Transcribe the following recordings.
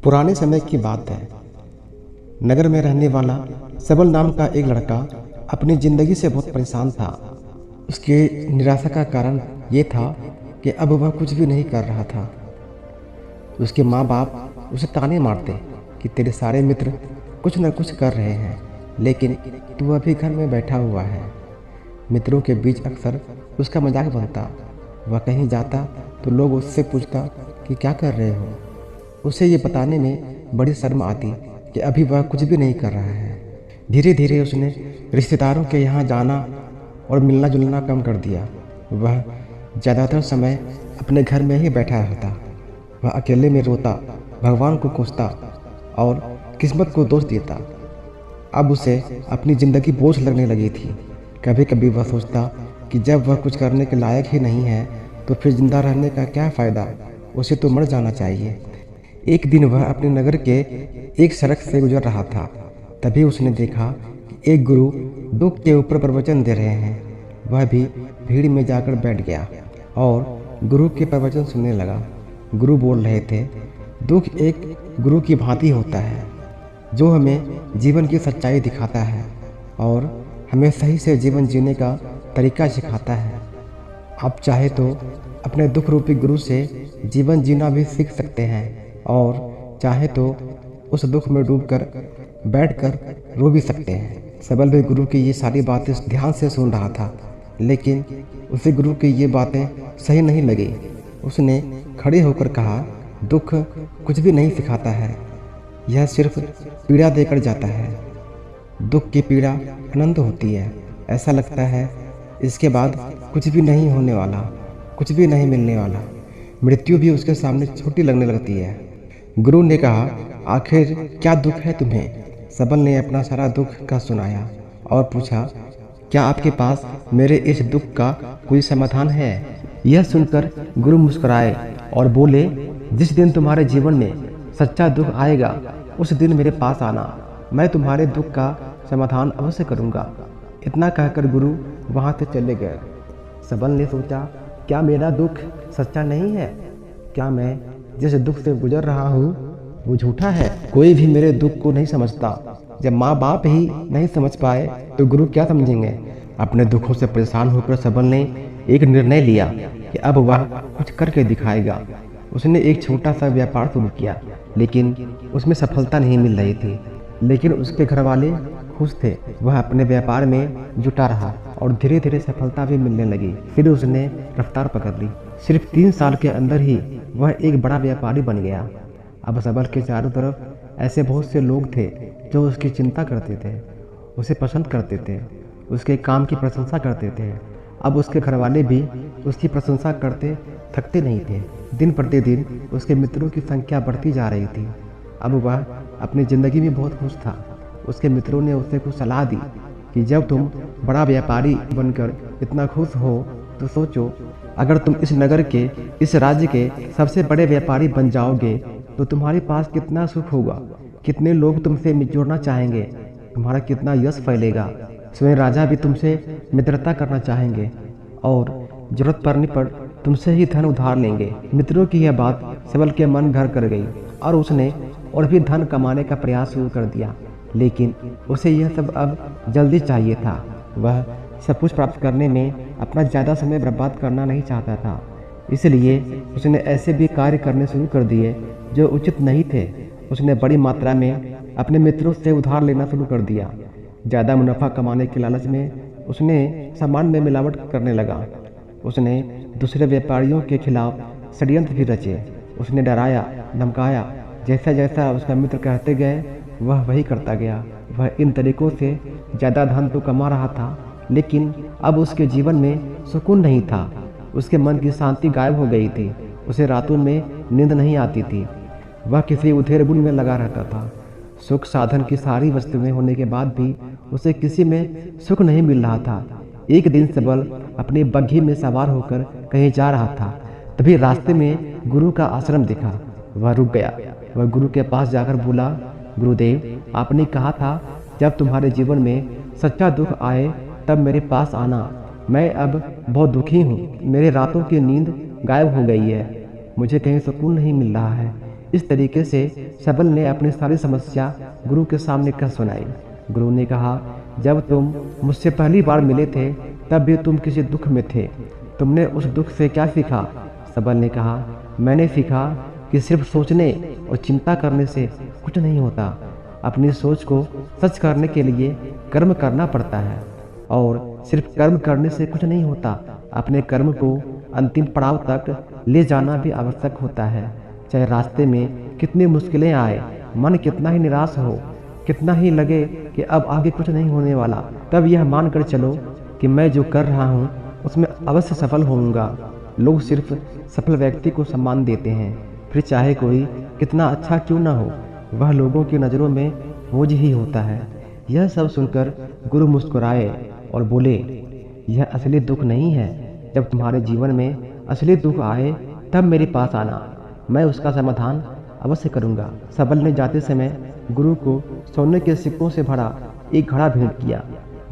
पुराने समय की बात है। नगर में रहने वाला सबल नाम का एक लड़का अपनी ज़िंदगी से बहुत परेशान था। उसके निराशा का कारण ये था कि अब वह कुछ भी नहीं कर रहा था। उसके माँ बाप उसे ताने मारते कि तेरे सारे मित्र कुछ न कुछ कर रहे हैं, लेकिन तू अभी घर में बैठा हुआ है। मित्रों के बीच अक्सर उसका मजाक बनता। वह कहीं जाता तो लोग उससे पूछता कि क्या कर रहे हो। उसे ये बताने में बड़ी शर्म आती कि अभी वह कुछ भी नहीं कर रहा है। धीरे धीरे उसने रिश्तेदारों के यहाँ जाना और मिलना जुलना कम कर दिया। वह ज़्यादातर समय अपने घर में ही बैठा रहता। वह अकेले में रोता, भगवान को कोसता और किस्मत को दोष देता। अब उसे अपनी ज़िंदगी बोझ लगने लगी थी। कभी कभी वह सोचता कि जब वह कुछ करने के लायक ही नहीं है तो फिर जिंदा रहने का क्या फ़ायदा, उसे तो मर जाना चाहिए। एक दिन वह अपने नगर के एक सड़क से गुजर रहा था। तभी उसने देखा कि एक गुरु दुख के ऊपर प्रवचन दे रहे हैं। वह भी भीड़ में जाकर बैठ गया और गुरु के प्रवचन सुनने लगा। गुरु बोल रहे थे, दुख एक गुरु की भांति होता है जो हमें जीवन की सच्चाई दिखाता है और हमें सही से जीवन जीने का तरीका सिखाता है। आप चाहे तो अपने दुख रूपी गुरु से जीवन जीना भी सीख सकते हैं और चाहे तो उस दुख में डूबकर बैठकर रो भी सकते हैं। सबल भी गुरु की ये सारी बातें ध्यान से सुन रहा था, लेकिन उसे गुरु की ये बातें सही नहीं लगी। उसने खड़े होकर कहा, दुख कुछ भी नहीं सिखाता है, यह सिर्फ पीड़ा देकर जाता है। दुख की पीड़ा अनंत होती है। ऐसा लगता है इसके बाद कुछ भी नहीं होने वाला, कुछ भी नहीं मिलने वाला। मृत्यु भी उसके सामने छोटी लगने लगती है। गुरु ने कहा, आखिर क्या दुख है तुम्हें? सबल ने अपना सारा दुख का सुनाया और पूछा, क्या आपके पास मेरे इस दुख का कोई समाधान है? यह सुनकर गुरु मुस्कुराए और बोले, जिस दिन तुम्हारे जीवन में सच्चा दुख आएगा उस दिन मेरे पास आना, मैं तुम्हारे दुख का समाधान अवश्य करूँगा। इतना कहकर गुरु वहाँ से चले गए। सबल ने सोचा, क्या मेरा दुख सच्चा नहीं है? क्या मैं जिस दुख से गुजर रहा हूँ वो झूठा है? कोई भी मेरे दुख को नहीं समझता। जब माँ बाप ही नहीं समझ पाए तो गुरु क्या समझेंगे? अपने दुखों से परेशान होकर सबल ने एक निर्णय लिया कि अब वह कुछ करके दिखाएगा। उसने एक छोटा सा व्यापार शुरू किया, लेकिन उसमें सफलता नहीं मिल रही थी। लेकिन उसके घर वाले खुश थे। वह अपने व्यापार में जुटा रहा और धीरे धीरे सफलता भी मिलने लगी। फिर उसने रफ्तार पकड़ ली। सिर्फ 3 साल के अंदर ही वह एक बड़ा व्यापारी बन गया। अब सबल के चारों तरफ ऐसे बहुत से लोग थे जो उसकी चिंता करते थे, उसे पसंद करते थे, उसके काम की प्रशंसा करते थे। अब उसके घरवाले भी उसकी प्रशंसा करते थकते नहीं थे। दिन प्रतिदिन उसके मित्रों की संख्या बढ़ती जा रही थी। अब वह अपनी ज़िंदगी में बहुत खुश था। उसके मित्रों ने उसे कुछ सलाह दी कि जब तुम बड़ा व्यापारी बनकर इतना खुश हो तो सोचो, अगर तुम इस नगर के, इस राज्य के सबसे बड़े व्यापारी बन जाओगे तो तुम्हारे पास कितना सुख होगा, कितने लोग तुमसे जुड़ना चाहेंगे, तुम्हारा कितना यश फैलेगा। स्वयं राजा भी तुमसे मित्रता करना चाहेंगे और जरूरत पड़ने पर तुमसे ही धन उधार लेंगे। मित्रों की यह बात सबल के मन घर कर गई और उसने और भी धन कमाने का प्रयास शुरू कर दिया। लेकिन उसे यह सब अब जल्दी चाहिए था। वह सब कुछ प्राप्त करने में अपना ज़्यादा समय बर्बाद करना नहीं चाहता था। इसलिए उसने ऐसे भी कार्य करने शुरू कर दिए जो उचित नहीं थे। उसने बड़ी मात्रा में अपने मित्रों से उधार लेना शुरू कर दिया। ज़्यादा मुनाफा कमाने के लालच में उसने सामान में मिलावट करने लगा। उसने दूसरे व्यापारियों के खिलाफ षड्यंत्र भी रचे। उसने डराया, धमकाया। जैसा जैसा उसका मित्र कहते गए वह वही करता गया। वह इन तरीकों से ज़्यादा धन तो कमा रहा था, लेकिन अब उसके जीवन में सुकून नहीं था। उसके मन की शांति गायब हो गई थी। उसे रातों में नींद नहीं आती थी। वह किसी उधेड़-बुन में लगा रहता था। सुख साधन की सारी वस्तुएं होने के बाद भी उसे किसी में सुख नहीं मिल रहा था। एक दिन सबल अपनी बग्घी में सवार होकर कहीं जा रहा था। तभी रास्ते में गुरु का आश्रम दिखा। वह रुक गया। वह गुरु के पास जाकर बोला, गुरुदेव, आपने कहा था जब तुम्हारे जीवन में सच्चा दुख आए तब मेरे पास आना। मैं अब बहुत दुखी हूँ। मेरे रातों की नींद गायब हो गई है। मुझे कहीं सुकून नहीं मिल रहा है। इस तरीके से सबल ने अपनी सारी समस्या गुरु के सामने कह सुनाई। गुरु ने कहा, जब तुम मुझसे पहली बार मिले थे तब भी तुम किसी दुख में थे। तुमने उस दुख से क्या सीखा? सबल ने कहा, मैंने सीखा कि सिर्फ सोचने और चिंता करने से कुछ नहीं होता। अपनी सोच को सच करने के लिए कर्म करना पड़ता है, और सिर्फ कर्म करने से कुछ नहीं होता। अपने कर्म को अंतिम पड़ाव तक ले जाना भी आवश्यक होता है। चाहे रास्ते में कितनी मुश्किलें आए, मन कितना ही निराश हो, कितना ही लगे कि अब आगे कुछ नहीं होने वाला, तब यह मानकर चलो कि मैं जो कर रहा हूँ उसमें अवश्य सफल होऊंगा। लोग सिर्फ सफल व्यक्ति को सम्मान देते हैं, फिर चाहे कोई कितना अच्छा क्यों ना हो, वह लोगों की नज़रों में बोझ ही होता है। यह सब सुनकर गुरु मुस्कुराए और बोले, यह असली दुख नहीं है। जब तुम्हारे जीवन में असली दुख आए तब मेरे पास आना, मैं उसका समाधान अवश्य करूंगा। सबल ने जाते समय गुरु को सोने के सिक्कों से भरा एक घड़ा भेंट किया।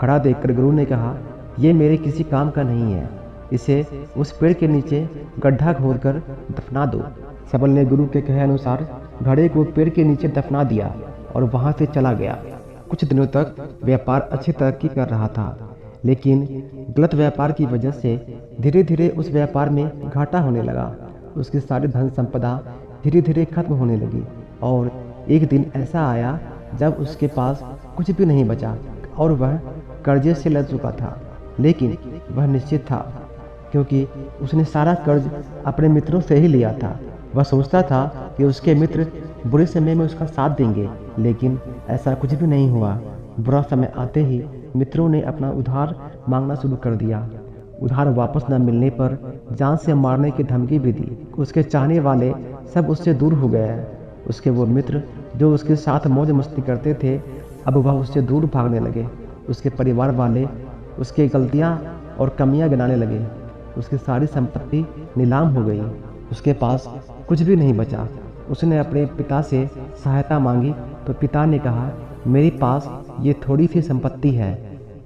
घड़ा देखकर गुरु ने कहा, यह मेरे किसी काम का नहीं है, इसे उस पेड़ के नीचे गड्ढा खोदकर दफना दो। सबल ने गुरु के कहे अनुसार घड़े को पेड़ के नीचे दफना दिया और वहां से चला गया। कुछ दिनों तक व्यापार अच्छी तरक्की कर रहा था, लेकिन गलत व्यापार की वजह से धीरे धीरे उस व्यापार में घाटा होने लगा। उसकी सारी धन संपदा धीरे धीरे खत्म होने लगी, और एक दिन ऐसा आया जब उसके पास कुछ भी नहीं बचा और वह कर्जे से लद चुका था। लेकिन वह निश्चित था, क्योंकि उसने सारा कर्ज अपने मित्रों से ही लिया था। वह सोचता था कि उसके मित्र बुरे समय में उसका साथ देंगे, लेकिन ऐसा कुछ भी नहीं हुआ। बुरा समय आते ही मित्रों ने अपना उधार मांगना शुरू कर दिया। उधार वापस न मिलने पर जान से मारने की धमकी भी दी। उसके चाहने वाले सब उससे दूर हो गए। उसके वो मित्र जो उसके साथ मौज मस्ती करते थे, अब वह उससे दूर भागने लगे। उसके परिवार वाले उसकी गलतियां और कमियां गिनाने लगे। उसकी सारी संपत्ति नीलाम हो गई, उसके पास कुछ भी नहीं बचा। उसने अपने पिता से सहायता मांगी तो पिता ने कहा, मेरे पास ये थोड़ी सी संपत्ति है,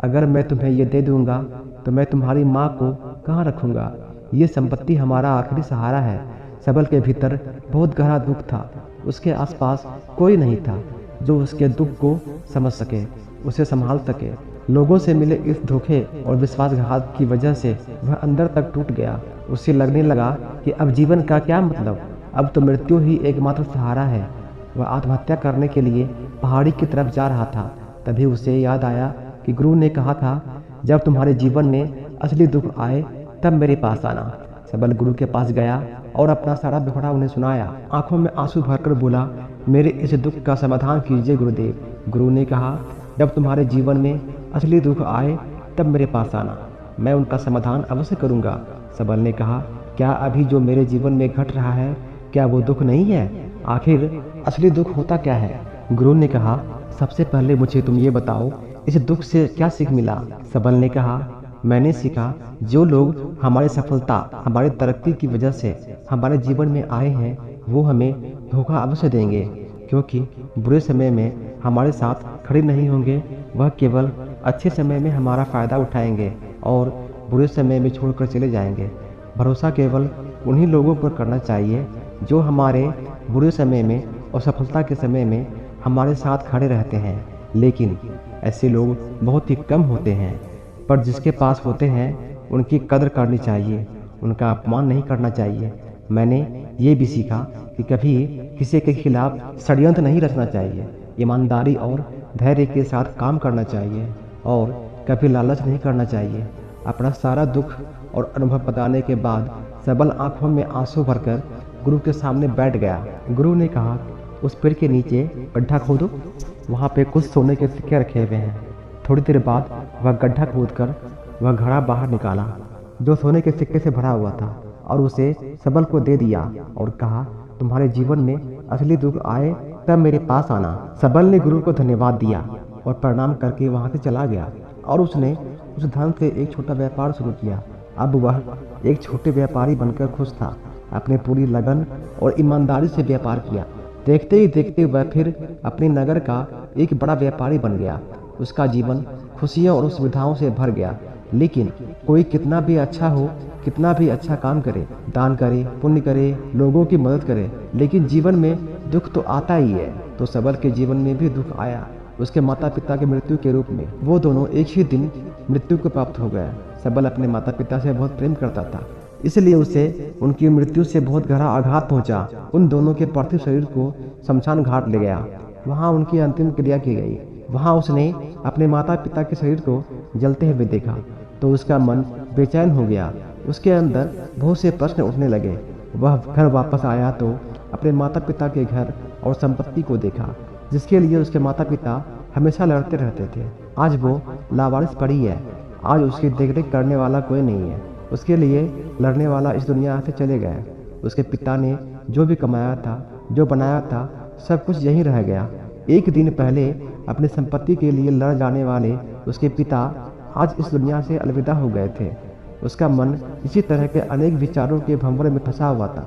अगर मैं तुम्हें ये दे दूंगा तो मैं तुम्हारी माँ को कहाँ रखूँगा। ये संपत्ति हमारा आखिरी सहारा है। सबल के भीतर बहुत गहरा दुख था। उसके आसपास कोई नहीं था जो उसके दुख को समझ सके, उसे संभाल सके। लोगों से मिले इस धोखे और विश्वासघात की वजह से वह अंदर तक टूट गया। उसे लगने लगा कि अब जीवन का क्या मतलब, अब तो मृत्यु ही एकमात्र सहारा है। वह आत्महत्या करने के लिए पहाड़ी की तरफ जा रहा था। तभी उसे याद आया कि गुरु ने कहा था, जब तुम्हारे जीवन में असली दुख आए तब मेरे पास आना। सबल गुरु के पास गया और अपना सारा दुखड़ा उन्हें सुनाया। आंखों में आंसू भरकर बोला, मेरे इस दुख का समाधान कीजिए गुरुदेव। गुरु ने कहा, जब तुम्हारे जीवन में असली दुख आए तब मेरे पास आना, मैं उनका समाधान अवश्य करूंगा। सबल ने कहा, क्या अभी जो मेरे जीवन में घट रहा है क्या वो दुख नहीं है? आखिर असली दुख होता क्या है? गुरु ने कहा, सबसे पहले मुझे तुम ये बताओ, इस दुख से क्या सीख मिला? सबल ने कहा, मैंने सीखा जो लोग हमारी सफलता, हमारी तरक्की की वजह से हमारे जीवन में आए हैं वो हमें धोखा अवश्य देंगे, क्योंकि बुरे समय में हमारे साथ खड़े नहीं होंगे। वह केवल अच्छे समय में हमारा फ़ायदा उठाएंगे और बुरे समय में छोड़कर चले जाएंगे। भरोसा केवल उन्हीं लोगों पर करना चाहिए जो हमारे बुरे समय में और सफलता के समय में हमारे साथ खड़े रहते हैं। लेकिन ऐसे लोग बहुत ही कम होते हैं, पर जिसके पास होते हैं उनकी कदर करनी चाहिए, उनका अपमान नहीं करना चाहिए। मैंने ये भी सीखा कि कभी किसी के खिलाफ षड्यंत्र नहीं रचना चाहिए, ईमानदारी और धैर्य के साथ काम करना चाहिए और कभी लालच नहीं करना चाहिए। अपना सारा दुख और अनुभव बताने के बाद सबल आंखों में आंसू भरकर गुरु के सामने बैठ गया। गुरु ने कहा, उस पेड़ के नीचे गड्ढा खोदो, वहाँ पे कुछ सोने के सिक्के रखे हुए हैं। थोड़ी देर बाद वह गड्ढा खोदकर वह घड़ा बाहर निकाला जो सोने के सिक्के से भरा हुआ था और उसे सबल को दे दिया और कहा, तुम्हारे जीवन में असली दुख आए तब मेरे पास आना। सबल ने गुरु को धन्यवाद दिया और प्रणाम करके वहाँ से चला गया और उसने उस धन से एक छोटा व्यापार शुरू किया। अब वह एक छोटे व्यापारी बनकर खुश था। अपने पूरी लगन और ईमानदारी से व्यापार किया। देखते ही देखते वह फिर अपने नगर का एक बड़ा व्यापारी बन गया। उसका जीवन खुशियों और सुविधाओं से भर गया। लेकिन कोई कितना भी अच्छा हो, कितना भी अच्छा काम करे, दान करे, पुण्य करे, लोगों की मदद करे, लेकिन जीवन में दुख तो आता ही है। तो सबल के जीवन में भी दुख आया, उसके माता पिता की मृत्यु के रूप में। वो दोनों एक ही दिन मृत्यु को प्राप्त हो गए। सबल अपने माता पिता से बहुत प्रेम करता था, इसलिए उसे उनकी मृत्यु से बहुत गहरा आघात पहुंचा। उन दोनों के पार्थिव शरीर को शमशान घाट ले गया, वहां उनकी अंतिम क्रिया की गई। वहां उसने अपने माता पिता के शरीर को जलते हुए देखा तो उसका मन बेचैन हो गया। उसके अंदर बहुत से प्रश्न उठने लगे। वह घर वापस आया तो अपने माता पिता के घर और संपत्ति को देखा, जिसके लिए उसके माता पिता हमेशा लड़ते रहते थे। आज वो लावारिस पड़ी है, आज उसकी देखरेख करने वाला कोई नहीं है। उसके लिए लड़ने वाला इस दुनिया से चले गए। उसके पिता ने जो भी कमाया था, जो बनाया था, सब कुछ यहीं रह गया। एक दिन पहले अपनी संपत्ति के लिए लड़ जाने वाले उसके पिता आज इस दुनिया से अलविदा हो गए थे। उसका मन इसी तरह के अनेक विचारों के भंवर में फंसा हुआ था।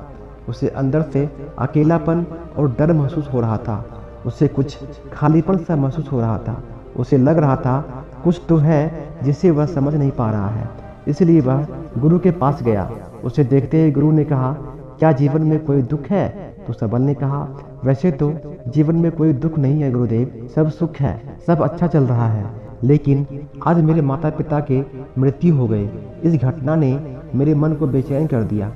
उसे अंदर से अकेलापन और डर महसूस हो रहा था। उसे कुछ खालीपन सा महसूस हो रहा था। उसे लग रहा था कुछ तो है जिसे वह समझ नहीं पा रहा है। इसलिए वह गुरु के पास गया। उसे देखते ही गुरु ने कहा, क्या जीवन में कोई दुख है? तो सबल ने कहा, वैसे तो जीवन में कोई दुख नहीं है गुरुदेव, सब सुख है, सब अच्छा चल रहा है। लेकिन आज मेरे माता पिता की मृत्यु हो गई। इस घटना ने मेरे मन को बेचैन कर दिया।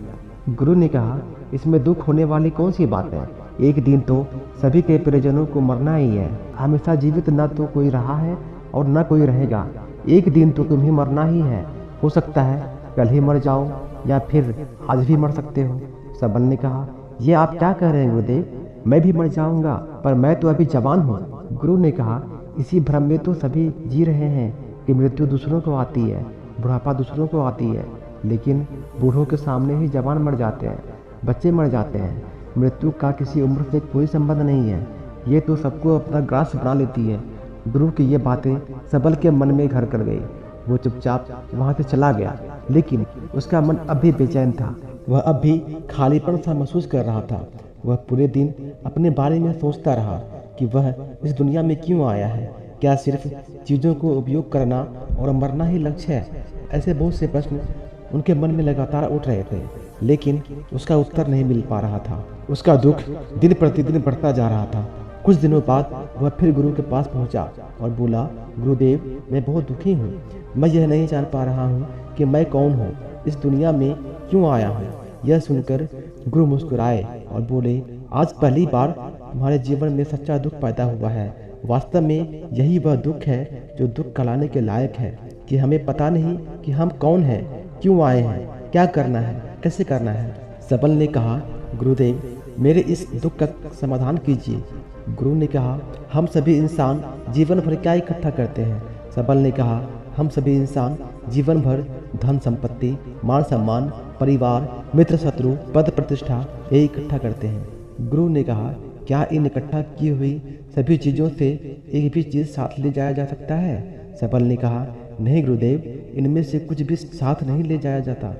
गुरु ने कहा, इसमें दुख होने वाली कौन सी बात है? एक दिन तो सभी के परिजनों को मरना ही है। हमेशा जीवित न तो कोई रहा है और न कोई रहेगा। एक दिन तो तुम्हें मरना ही है। हो सकता है कल ही मर जाओ या फिर आज भी मर सकते हो। सबल ने कहा, ये आप क्या कह रहे हैं गुरुदेव? मैं भी मर जाऊंगा, पर मैं तो अभी जवान हूँ। गुरु ने कहा, इसी भ्रम में तो सभी जी रहे हैं कि मृत्यु दूसरों को आती है, बुढ़ापा दूसरों को आती है, लेकिन बूढ़ों के सामने ही जवान मर जाते हैं, बच्चे मर जाते हैं। मृत्यु का किसी उम्र से कोई संबंध नहीं है, ये तो सबको अपना ग्रास बना लेती है। गुरु की ये बातें सबल के मन में घर कर गई। वो चुपचाप वहाँ से चला गया, लेकिन उसका मन अब भी बेचैन था। वह अब भी खालीपन सा महसूस कर रहा था। वह पूरे दिन अपने बारे में सोचता रहा कि वह इस दुनिया में क्यों आया है। क्या सिर्फ चीज़ों को उपयोग करना और मरना ही लक्ष्य है? ऐसे बहुत से प्रश्न उनके मन में लगातार उठ रहे थे, लेकिन उसका उत्तर नहीं मिल पा रहा था। उसका दुख दिन प्रतिदिन बढ़ता जा रहा था। कुछ दिनों बाद वह फिर गुरु के पास पहुंचा और बोला, गुरुदेव, मैं बहुत दुखी हूँ। मैं यह नहीं जान पा रहा हूँ कि मैं कौन हूँ, इस दुनिया में क्यों आया हूँ। यह सुनकर गुरु मुस्कुराए और बोले, आज पहली बार तुम्हारे जीवन में सच्चा दुख पैदा हुआ है। वास्तव में यही वह दुख है जो दुख कहलाने के लायक है, कि हमें पता नहीं कि हम कौन हैं, क्यों आए हैं, क्या करना है, कैसे करना है। सबल ने कहा, गुरुदेव, मेरे इस दुख का समाधान कीजिए। गुरु ने कहा, हम सभी इंसान जीवन भर क्या इकट्ठा करते हैं? सबल ने कहा, हम सभी इंसान जीवन भर धन संपत्ति, मान सम्मान, परिवार, मित्र शत्रु, पद प्रतिष्ठा यही इकट्ठा करते हैं। गुरु ने कहा, क्या इन इकट्ठा की हुई सभी चीज़ों से एक भी चीज़ साथ ले जाया जा सकता है? सबल ने कहा, नहीं गुरुदेव, इनमें से कुछ भी साथ नहीं ले जाया जाता।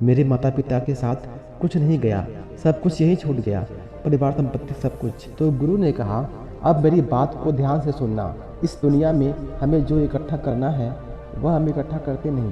मेरे माता पिता के साथ कुछ नहीं गया, सब कुछ यहीं छूट गया, परिवार, संपत्ति, सब कुछ। तो गुरु ने कहा, अब मेरी बात को ध्यान से सुनना। इस दुनिया में हमें जो इकट्ठा करना है वह हम इकट्ठा करते नहीं।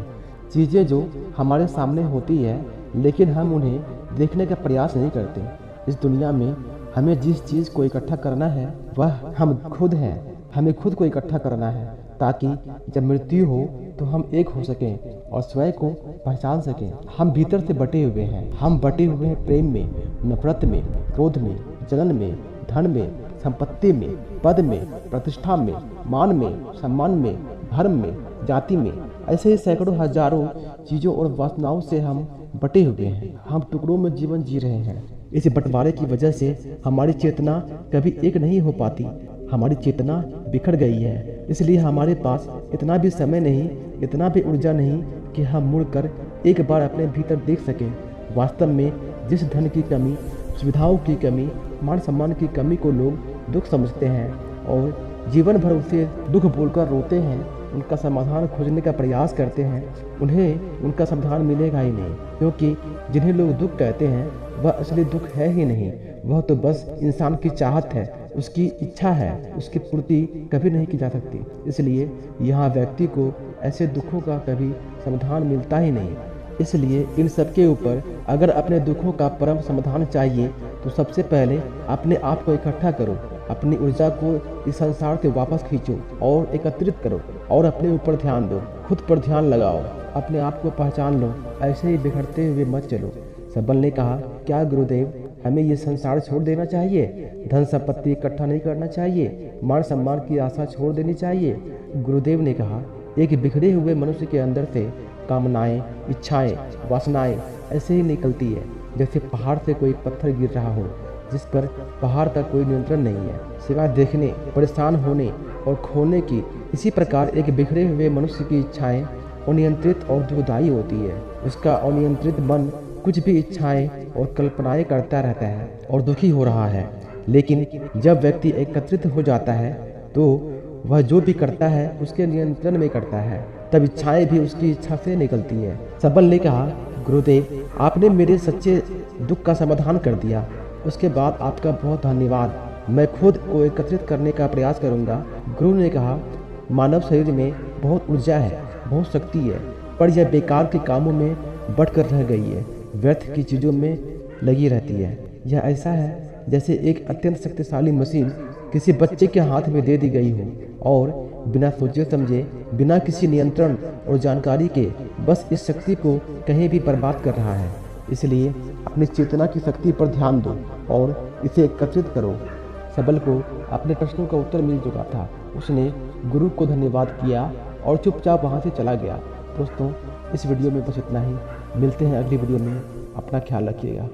चीज़ें जो हमारे सामने होती है, लेकिन हम उन्हें देखने का प्रयास नहीं करते। इस दुनिया में हमें जिस चीज़ को इकट्ठा करना है वह हम खुद हैं। हमें खुद को इकट्ठा करना है, ताकि जब मृत्यु हो तो हम एक हो सकें और स्वयं को पहचान सकें। हम भीतर से बटे हुए हैं। हम बटे हुए हैं प्रेम में, नफरत में, क्रोध में, जलन में, धन में, संपत्ति में, पद में, प्रतिष्ठा में, मान में, सम्मान में, धर्म में, जाति में। ऐसे ही सैकड़ों हजारों चीज़ों और वासनाओं से हम बटे हुए हैं। हम टुकड़ों में जीवन जी रहे हैं। इस बंटवारे की वजह से हमारी चेतना कभी एक नहीं हो पाती। हमारी चेतना बिखर गई है, इसलिए हमारे पास इतना भी समय नहीं, इतना भी ऊर्जा नहीं कि हम मुड़कर एक बार अपने भीतर देख सकें। वास्तव में जिस धन की कमी, सुविधाओं की कमी, मान सम्मान की कमी को लोग दुख समझते हैं और जीवन भर उसे दुख बोलकर रोते हैं, उनका समाधान खोजने का प्रयास करते हैं, उन्हें उनका समाधान मिलेगा ही नहीं। क्योंकि जिन्हें लोग दुख कहते हैं वह असली दुख है ही नहीं, वह तो बस इंसान की चाहत है, उसकी इच्छा है, उसकी पूर्ति कभी नहीं की जा सकती। इसलिए यहाँ व्यक्ति को ऐसे दुखों का कभी समाधान मिलता ही नहीं। इसलिए इन सब के ऊपर अगर अपने दुखों का परम समाधान चाहिए तो सबसे पहले अपने आप को इकट्ठा करो, अपनी ऊर्जा को इस संसार से वापस खींचो और एकत्रित करो और अपने ऊपर ध्यान दो, खुद पर ध्यान लगाओ, अपने आप को पहचान लो, ऐसे ही बिखरते हुए मत चलो। सबल ने कहा, क्या गुरुदेव, हमें ये संसार छोड़ देना चाहिए? धन संपत्ति इकट्ठा नहीं करना चाहिए? मान सम्मान की आशा छोड़ देनी चाहिए? गुरुदेव ने कहा, एक बिखरे हुए मनुष्य के अंदर से कामनाएं, इच्छाएं, वासनाएं ऐसे ही निकलती है जैसे पहाड़ से कोई पत्थर गिर रहा हो, जिस पर पहाड़ का कोई नियंत्रण नहीं है सिवाय देखने, परेशान होने और खोने की। इसी प्रकार एक बिखरे हुए मनुष्य की इच्छाएं अनियंत्रित और दुखदायी होती है। उसका अनियंत्रित मन कुछ भी इच्छाएं और कल्पनाएं करता रहता है और दुखी हो रहा है। लेकिन जब व्यक्ति एकत्रित हो जाता है तो वह जो भी करता है उसके नियंत्रण में करता है, तब इच्छाएं भी उसकी इच्छा से निकलती हैं। सबल ने कहा, गुरुदेव, आपने मेरे सच्चे दुख का समाधान कर दिया, उसके बाद आपका बहुत धन्यवाद। मैं खुद को एकत्रित करने का प्रयास करूंगा। गुरु ने कहा, मानव शरीर में बहुत ऊर्जा है, बहुत शक्ति है, पर यह बेकार के कामों में बढ़कर रह गई है, व्यर्थ की चीज़ों में लगी रहती है। यह ऐसा है जैसे एक अत्यंत शक्तिशाली मशीन किसी बच्चे के हाथ में दे दी गई हो और बिना सोचे समझे, बिना किसी नियंत्रण और जानकारी के बस इस शक्ति को कहीं भी बर्बाद कर रहा है। इसलिए अपनी चेतना की शक्ति पर ध्यान दो और इसे एकत्रित करो। सबल को अपने प्रश्नों का उत्तर मिल चुका था। उसने गुरु को धन्यवाद किया और चुपचाप वहाँ से चला गया। दोस्तों, इस वीडियो में बस इतना ही। मिलते हैं अगली वीडियो में। अपना ख्याल रखिएगा।